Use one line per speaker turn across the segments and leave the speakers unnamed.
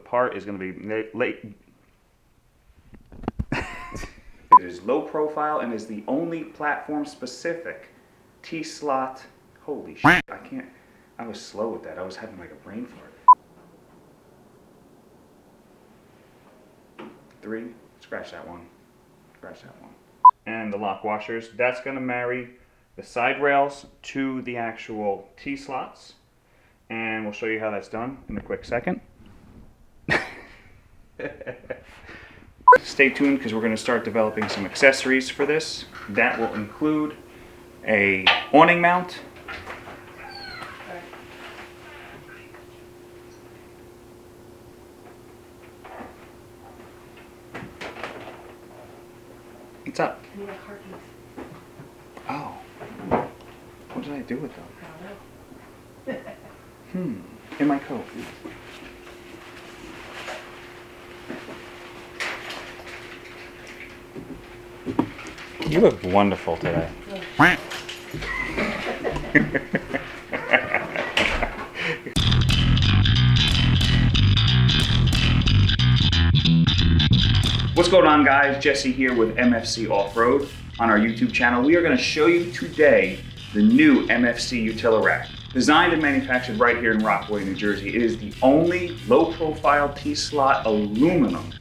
part is going to be late. It is low profile and is the only platform specific T-slot. Holy shit, I can't. I was slow with that. I was having like a brain fart. 3, scratch that one. Scratch that one. And the lock washers, that's going to marry the side rails to the actual T-slots. And we'll show you how that's done in a quick second. Stay tuned because we're going to start developing some accessories for this. That will include a awning mount, what's up?
I need a car keys.
Oh, what did I do with them?
I don't know.
In my coat. You look wonderful today. What's going on, guys? Jesse here with MFC Offroad on our YouTube channel. We are going to show you today the new MFC Utili-Rack. Designed and manufactured right here in Rockaway, New Jersey, it is the only low-profile T-slot aluminum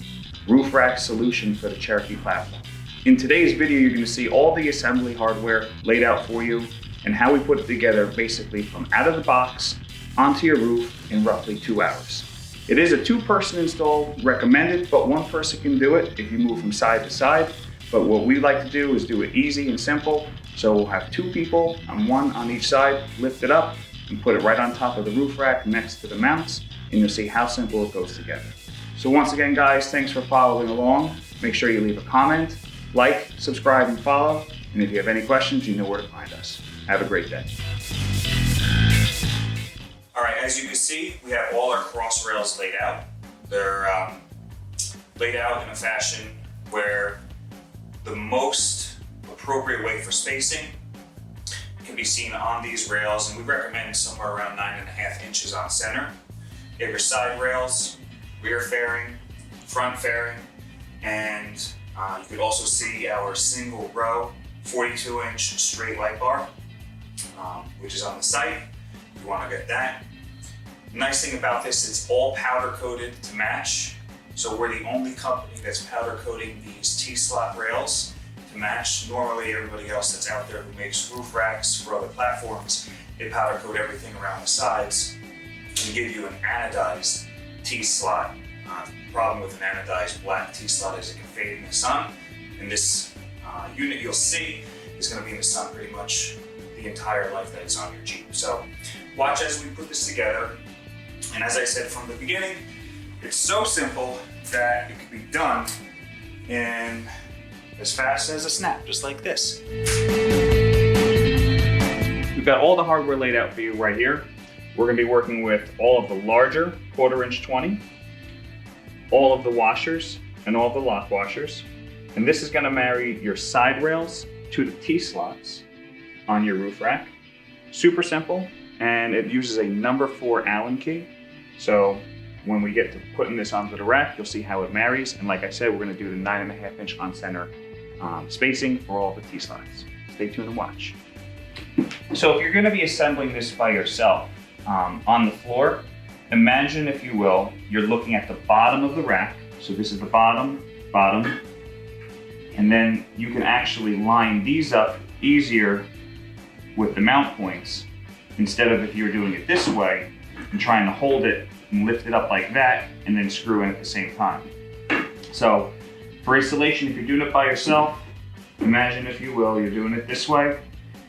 roof rack solution for the Cherokee platform. In today's video, you're going to see all the assembly hardware laid out for you and how we put it together basically from out of the box onto your roof in roughly 2 hours. It is a 2-person install recommended, but 1 person can do it if you move from side to side. But what we like to do is do it easy and simple. So we'll have 2 people and 1 on each side, lift it up and put it right on top of the roof rack next to the mounts, and you'll see how simple it goes together. So once again, guys, thanks for following along. Make sure you leave a comment, like, subscribe, and follow. And if you have any questions, you know where to find us. Have a great day. All right, as you can see, we have all our cross rails laid out. They're laid out in a fashion where the most appropriate way for spacing can be seen on these rails, and we recommend somewhere around 9.5 inches on center. You have your side rails, rear fairing, front fairing, and you could also see our single row 42-inch straight light bar, which is on the site. You want to get that. The nice thing about this, it's all powder coated to match. So we're the only company that's powder coating these T-slot rails to match. Normally everybody else that's out there who makes roof racks for other platforms, they powder coat everything around the sides and give you an anodized T-slot. The problem with an anodized black T-slot is it can fade in the sun. And this unit you'll see is going to be in the sun pretty much the entire life that it's on your Jeep. So watch as we put this together. And as I said from the beginning, it's so simple that it can be done in as fast as a snap, just like this. We've got all the hardware laid out for you right here. We're going to be working with all of the larger 1/4" 20, all of the washers and all of the lock washers. And this is going to marry your side rails to the T-slots on your roof rack. Super simple, and it uses a number 4 Allen key. So when we get to putting this onto the rack, you'll see how it marries. And like I said, we're going to do the 9.5 inch on center spacing for all the T-slots. Stay tuned and watch. So if you're going to be assembling this by yourself on the floor, imagine, if you will, you're looking at the bottom of the rack. So this is the bottom, and then you can actually line these up easier with the mount points instead of if you were doing it this way and trying to hold it and lift it up like that and then screw in at the same time. So for installation, if you're doing it by yourself, imagine, if you will, you're doing it this way,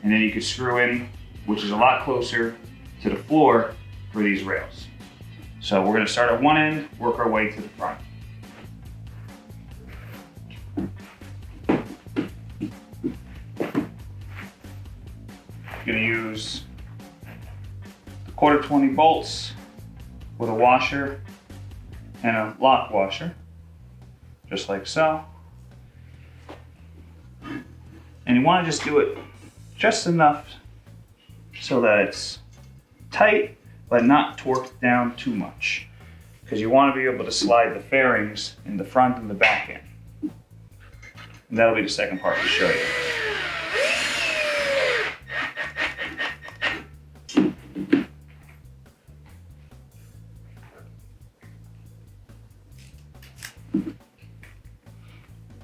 and then you could screw in, which is a lot closer to the floor for these rails. So we're going to start at one end, work our way to the front. Going to use the 1/4 20 bolts with a washer and a lock washer, just like so. And you want to just do it just enough so that it's tight, but not torqued down too much. because you want to be able to slide the fairings in the front and the back in. And that'll be the second part to show you.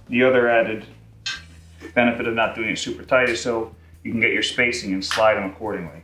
The other added benefit of not doing it super tight is so you can get your spacing and slide them accordingly.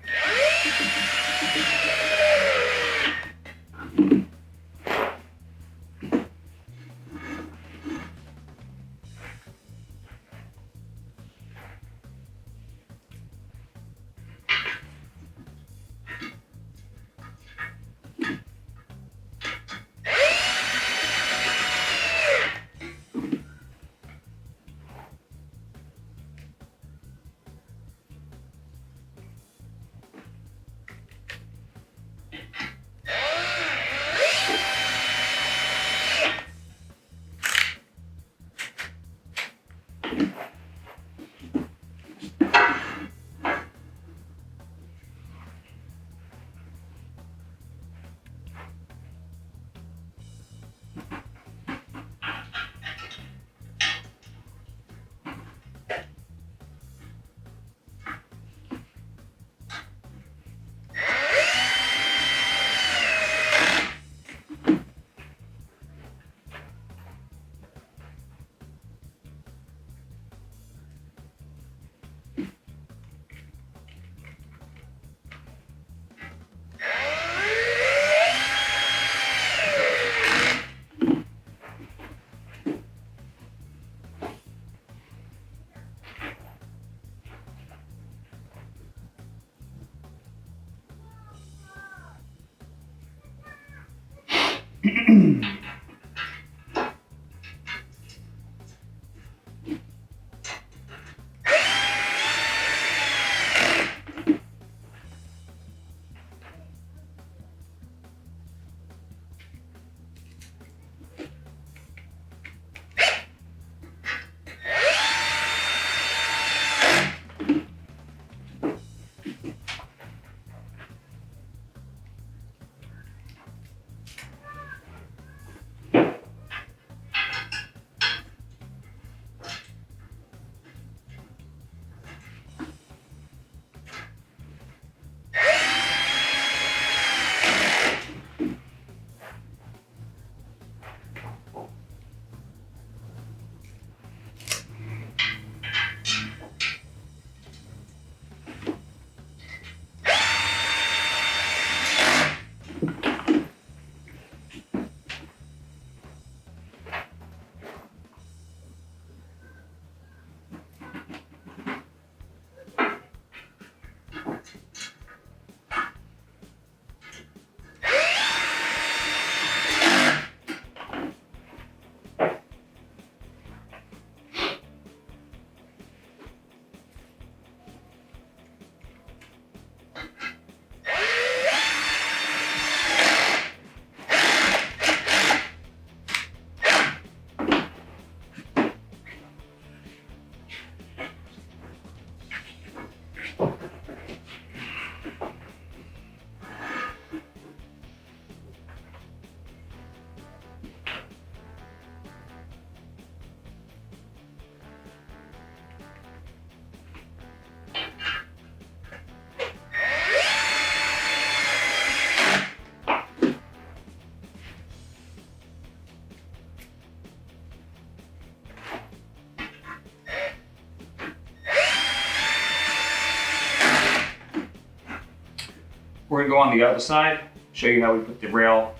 We're gonna go on the other side, show you how we put the rail,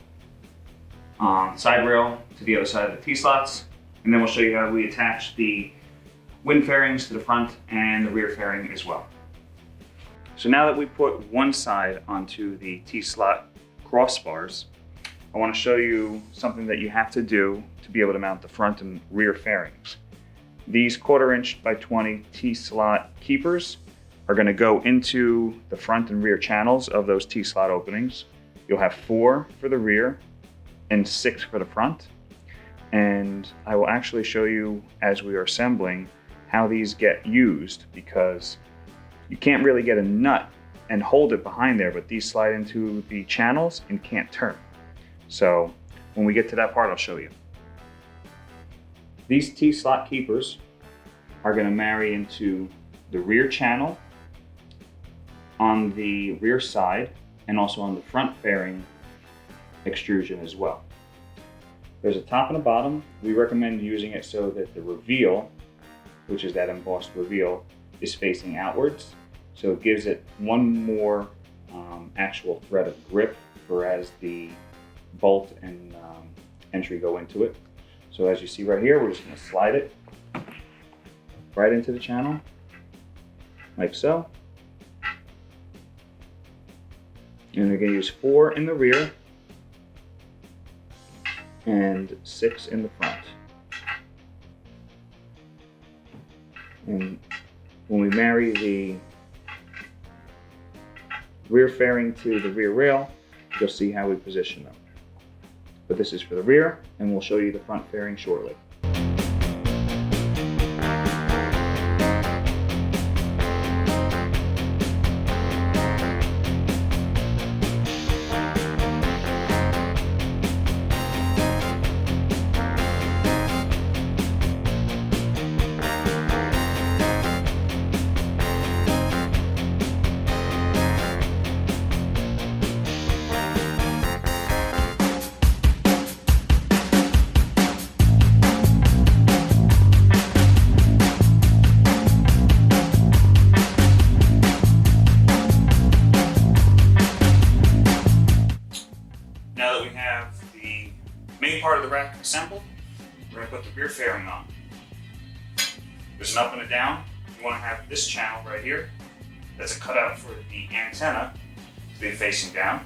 side rail to the other side of the T-slots, and then we'll show you how we attach the wind fairings to the front and the rear fairing as well. So now that we put one side onto the T-slot crossbars, I want to show you something that you have to do to be able to mount the front and rear fairings. These 1/4 inch by 20 T-slot keepers are going to go into the front and rear channels of those T-slot openings. You'll have 4 for the rear and 6 for the front. And I will actually show you as we are assembling how these get used, because you can't really get a nut and hold it behind there, but these slide into the channels and can't turn. So When we get to that part, I'll show you. These T-slot keepers are going to marry into the rear channel on the rear side and also on the front fairing extrusion as well. There's a top and a bottom. We recommend using it so that the reveal, which is that embossed reveal, is facing outwards. So it gives it one more actual thread of grip for as the bolt and entry go into it. So as you see right here, we're just going to slide it right into the channel, like so. And we're going to use 4 in the rear and 6 in the front. And when we marry the rear fairing to the rear rail, you'll see how we position them. But this is for the rear, and we'll show you the front fairing shortly. Now that we have the main part of the rack assembled, we're going to put the rear fairing on. There's an up and a down. You want to have this channel right here. That's a cutout for the antenna to be facing down.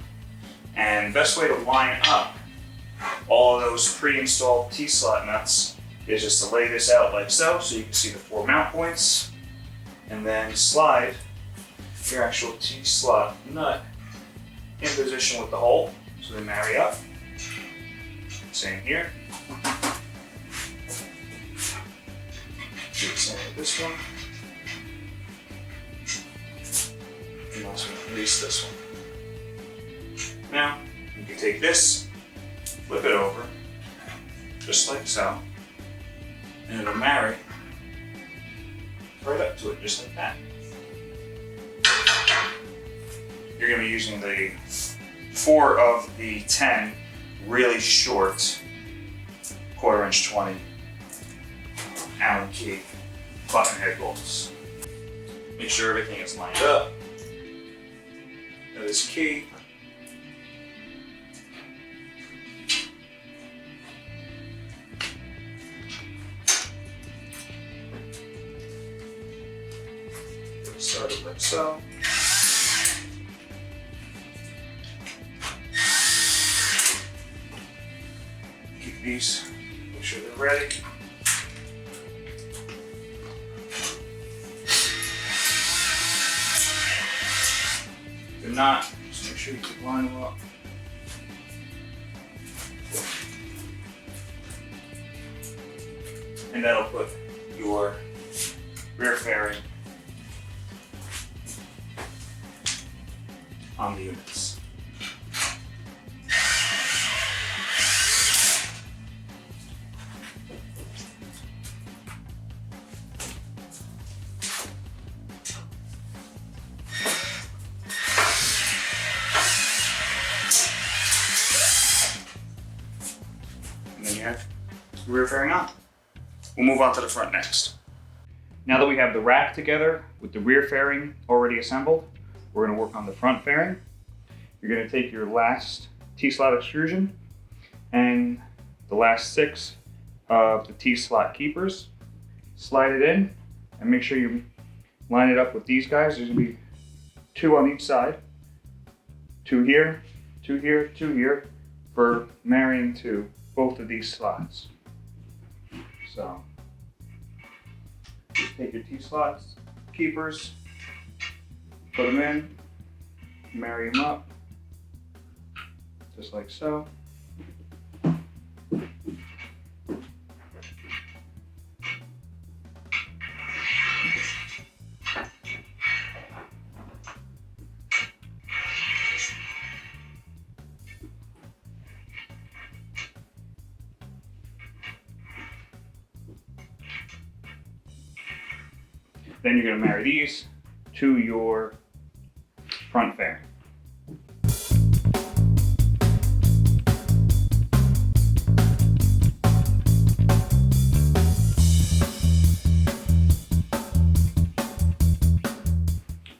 And the best way to line up all of those pre-installed T-slot nuts is just to lay this out like so you can see the 4 mount points, and then slide your actual T-slot nut in position with the hole so they marry up. Same here. Do the same with this one. And also release this one. Now, you can take this, flip it over, just like so, and it'll marry right up to it, just like that. You're going to be using the 4 of the 10 really short 1/4 inch 20 Allen key button head bolts. Make sure everything is lined up. That is key. Start it like so. Keep these, make sure they're ready. If they're not, just make sure you keep lining them up. And that'll put your rear fairing on the units. And then you have rear fairing on. We'll move on to the front next. Now that we have the rack together with the rear fairing already assembled, we're going to work on the front fairing. You're going to take your last T-slot extrusion and the last 6 of the T-slot keepers, slide it in, and make sure you line it up with these guys. There's going to be 2 on each side, 2 here, 2 here, 2 here, for marrying to both of these slots. So, just take your T-slots, keepers, put them in, marry them up, just like so.
Then you're going to marry these to your front fairing.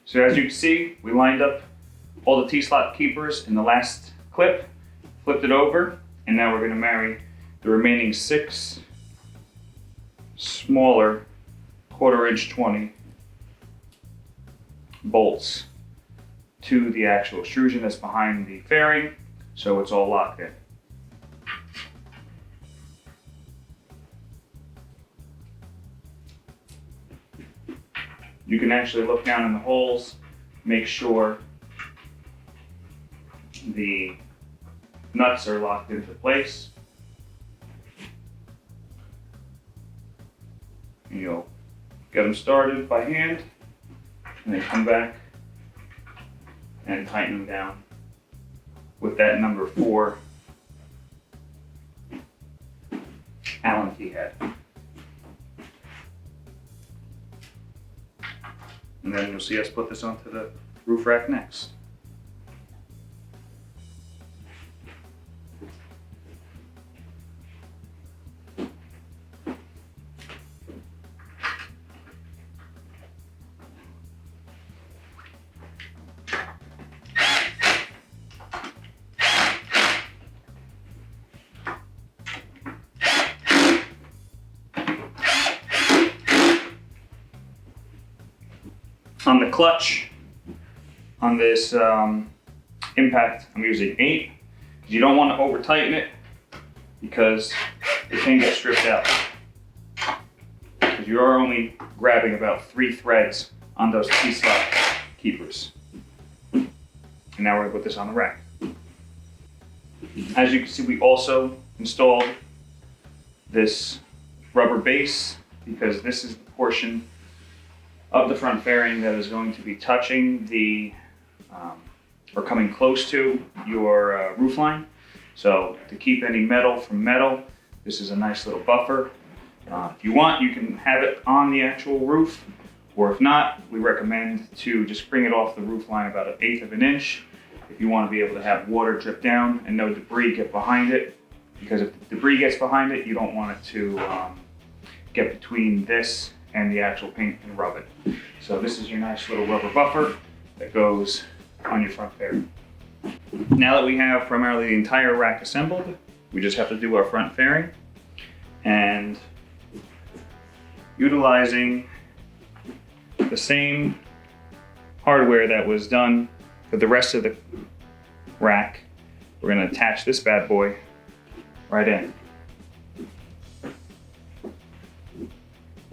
So as you can see, we lined up all the T-slot keepers in the last clip, flipped it over, and now we're going to marry the remaining 6 smaller 1/4 inch 20 bolts to the actual extrusion that's behind the fairing, so it's all locked in. You can actually look down in the holes, make sure the nuts are locked into place. You'll get them started by hand and then come back and tighten them down with that number 4 Allen key head. And then you'll see us put this onto the roof rack next. On the clutch, on this impact, I'm using 8. You don't want to over tighten it because it can get stripped out. Because you are only grabbing about 3 threads on those T-slot keepers. And now we're going to put this on the rack. As you can see, we also installed this rubber base because this is the portion of the front fairing that is going to be touching the, or coming close to your roof line. So to keep any metal from metal, this is a nice little buffer. If you want, you can have it on the actual roof, or if not, we recommend to just bring it off the roof line about 1/8 of an inch if you want to be able to have water drip down and no debris get behind it. Because if the debris gets behind it, you don't want it to get between this and the actual paint and rub it. So this is your nice little rubber buffer that goes on your front fairing. Now that we have primarily the entire rack assembled, we just have to do our front fairing. And utilizing the same hardware that was done for the rest of the rack, we're going to attach this bad boy right in.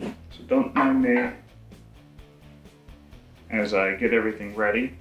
So don't mind me as I get everything ready.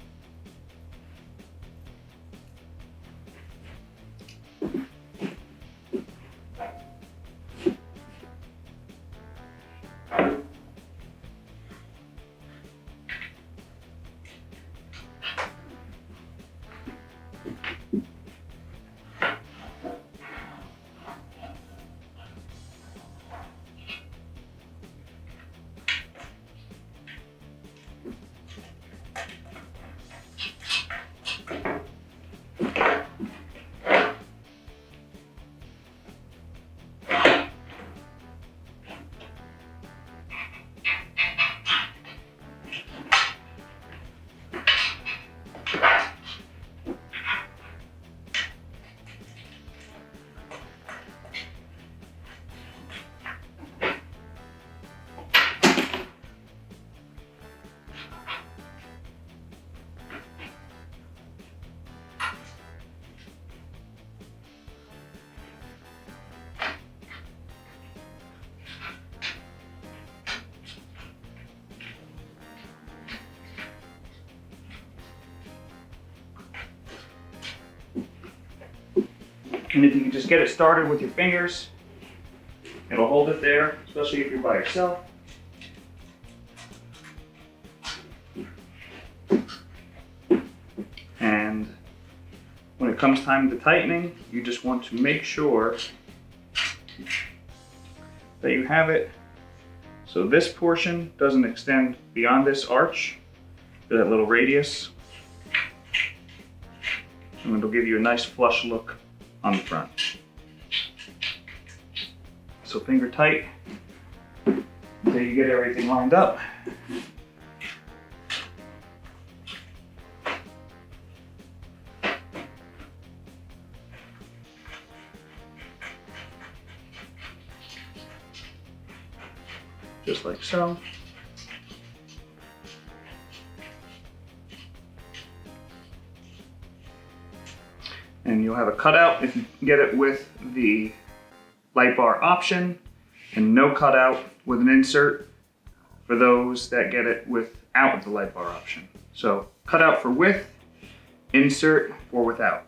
And if you can just get it started with your fingers, it'll hold it there, especially if you're by yourself. And when it comes time to tightening, you just want to make sure that you have it So this portion doesn't extend beyond this arch, that little radius. And it'll give you a nice flush look on the front. So finger tight until you get everything lined up. Just like so. And you'll have a cutout if you get it with the light bar option, and no cutout with an insert for those that get it without the light bar option. So cutout for with, insert for without.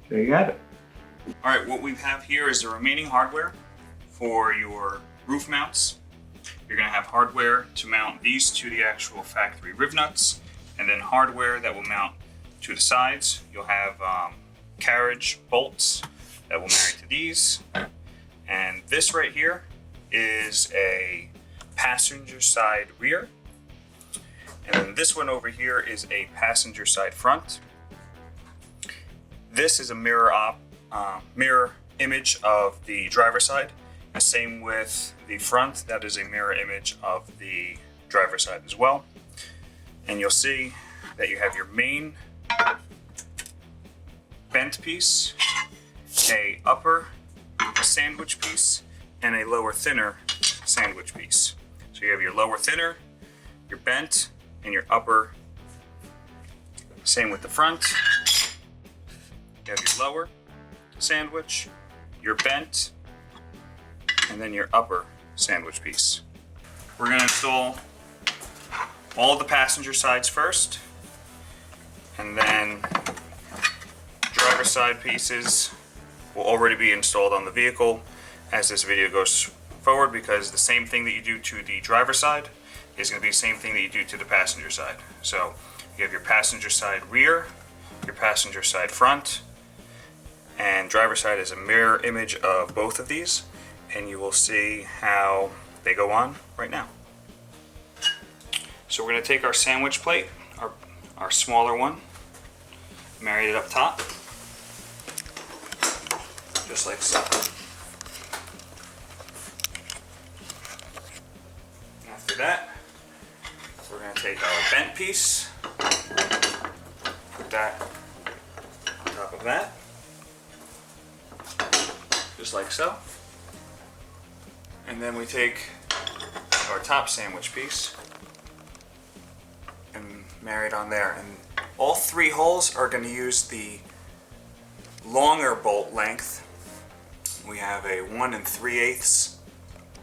There you have it.
All right, what we have here is the remaining hardware for your roof mounts. You're gonna have hardware to mount these to the actual factory riv nuts, and then hardware that will mount to the sides. You'll have carriage bolts that will marry to these. And this right here is a passenger side rear. And then this one over here is a passenger side front. This is a mirror image of the driver's side. The same with the front, that is a mirror image of the driver's side as well. And you'll see that you have your main bent piece, a upper sandwich piece, and a lower thinner sandwich piece. So you have your lower thinner, your bent, and your upper. Same with the front. You have your lower sandwich, your bent, and then your upper sandwich piece. We're going to install all the passenger sides first, and then driver side pieces will already be installed on the vehicle as this video goes forward, because the same thing that you do to the driver side is going to be the same thing that you do to the passenger side. So you have your passenger side rear, your passenger side front, and driver side is a mirror image of both of these, and you will see how they go on right now. So we're going to take our sandwich plate, our smaller one, marry it up top, just like so. After that, we're going to take our bent piece, put that on top of that, just like so. And then we take our top sandwich piece and marry it on there. And all three holes are going to use the longer bolt length. We have a 1 3/8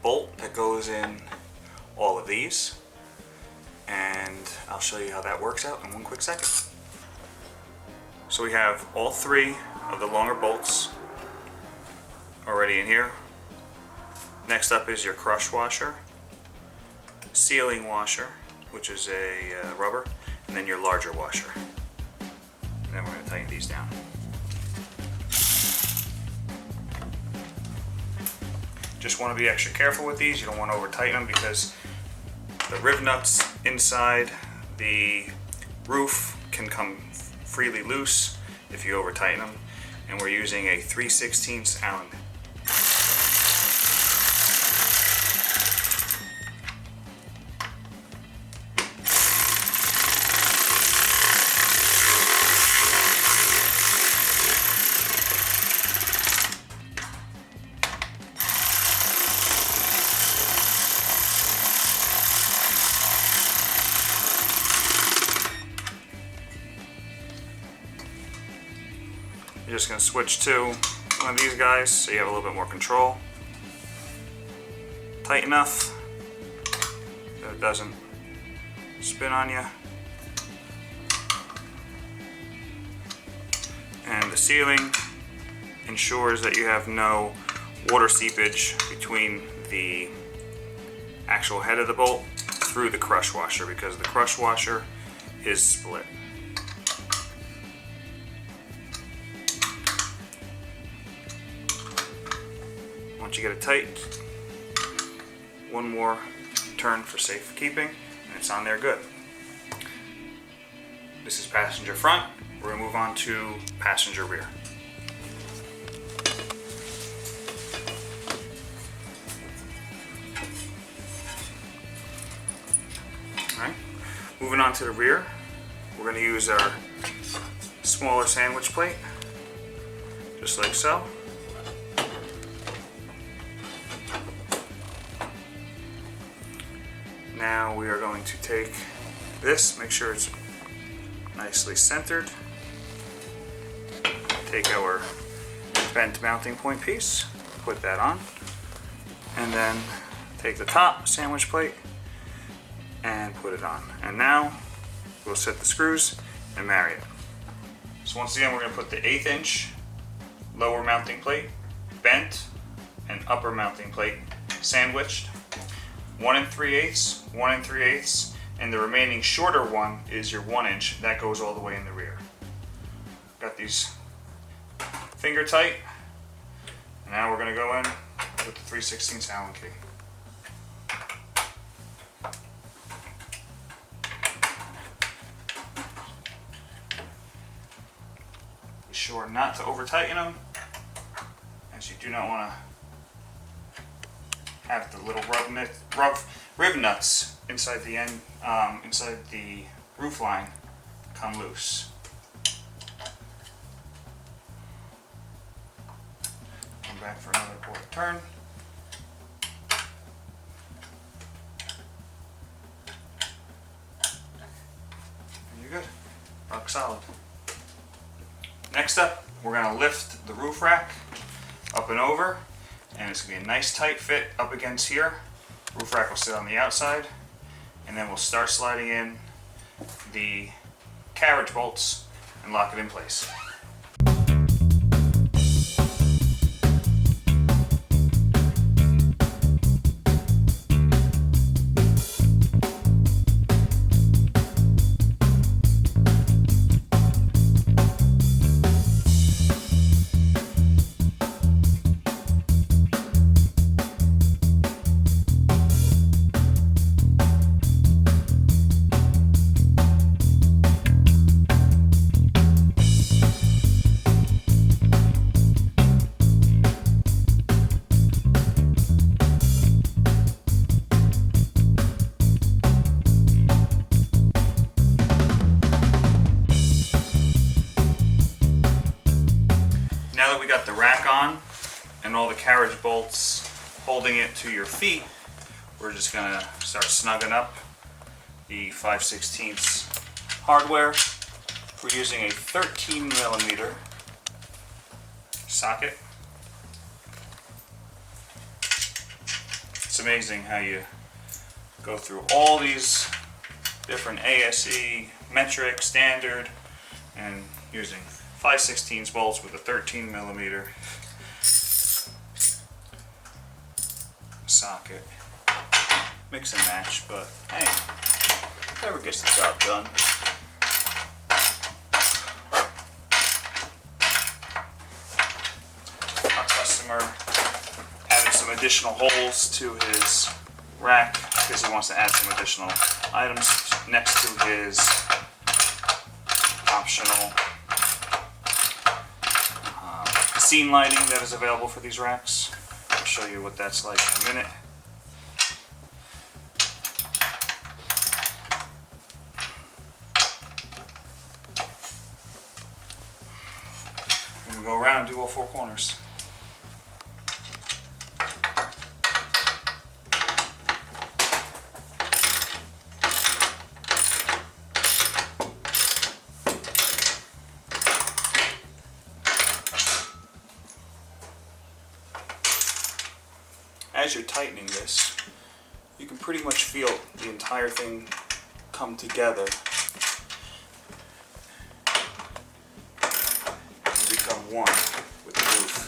bolt that goes in all of these. And I'll show you how that works out in one quick second. So we have all three of the longer bolts already in here. Next up is your crush washer, sealing washer, which is a rubber, and then your larger washer. And then we're going to tighten these down. Just want to be extra careful with these. You don't want to over tighten them, because the riv nuts inside the roof can come freely loose if you over tighten them. And we're using a 3/16 Allen. You're just going to switch to one of these guys so you have a little bit more control.
tight enough that it doesn't spin on you. And the sealing ensures that you have no water seepage between the actual head of the bolt through the crush washer, because the crush washer is split. Once you get it tight, one more turn for safekeeping, and it's on there good. This is passenger front. We're gonna move on to passenger rear. Alright, moving on to the rear, we're gonna use our smaller sandwich plate, just like so. Now we are going to take this, make sure it's nicely centered. Take our bent mounting point piece, put that on, and then take the top sandwich plate and put it on. And now we'll set the screws and marry it. So once again, we're going to put the 1/8 inch lower mounting plate, bent, and upper mounting plate sandwiched. 1 3/8, 1 3/8, and the remaining shorter one is your 1 inch. That goes all the way in the rear. Got these finger tight, and now we're going to go in with the 3/16 Allen key. Be sure not to over tighten them, as you do not want to have the little rib nuts inside the end, inside the roof line come loose. Come back for another quarter turn. And you're good. Rock solid. Next up, we're going to lift the roof rack up and over, and it's going to be a nice tight fit up against here. Roof rack will sit on the outside, and then we'll start sliding in the carriage bolts and lock it in place. Now that we got the rack on and all the carriage bolts holding it to your feet, we're just gonna start snugging up the 5/16 hardware. We're using a 13mm socket. It's amazing how you go through all these different ASE, metric, standard, and using 5/16 bolts with a 13mm socket. Mix and match, but hey, whatever gets the job done. Our customer added some additional holes to his rack because he wants to add some additional items next to his optional scene lighting that is available for these racks. I'll show you what that's like in a minute. I'm going to go around and do all 4 corners. As
as you're tightening this, you can pretty much feel the entire thing come together and become one with the roof.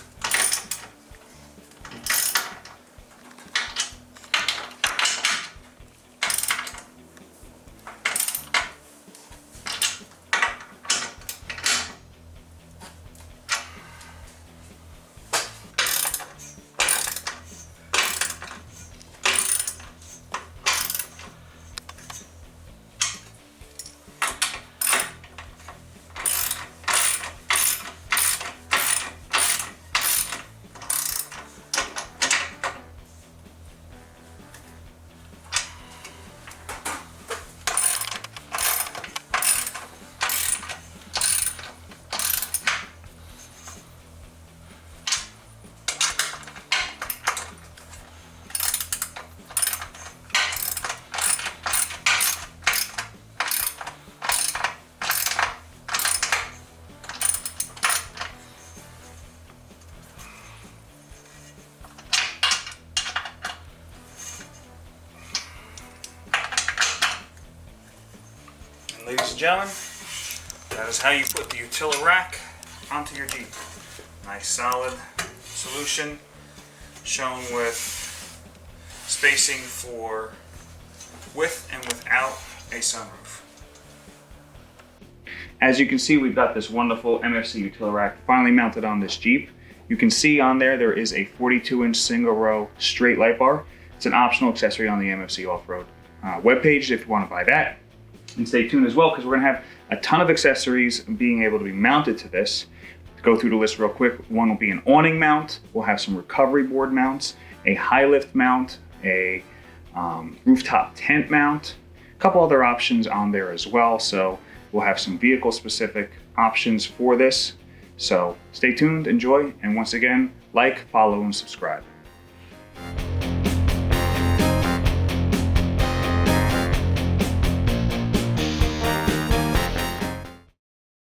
Ladies and gentlemen, that is how you put the Utili-Rack onto your Jeep. Nice solid solution shown with spacing for with and without a sunroof.
As you can see, we've got this wonderful MFC Utili-Rack finally mounted on this Jeep. You can see on there is a 42-inch single row straight light bar. It's an optional accessory on the MFC Offroad webpage if you want to buy that. And stay tuned as well, because we're going to have a ton of accessories being able to be mounted to this. To go through the list real quick, one will be an awning mount. We'll have some recovery board mounts, a high lift mount, a rooftop tent mount, a couple other options on there as well. So we'll have some vehicle specific options for this. So stay tuned, enjoy, and once again, like, follow, and subscribe.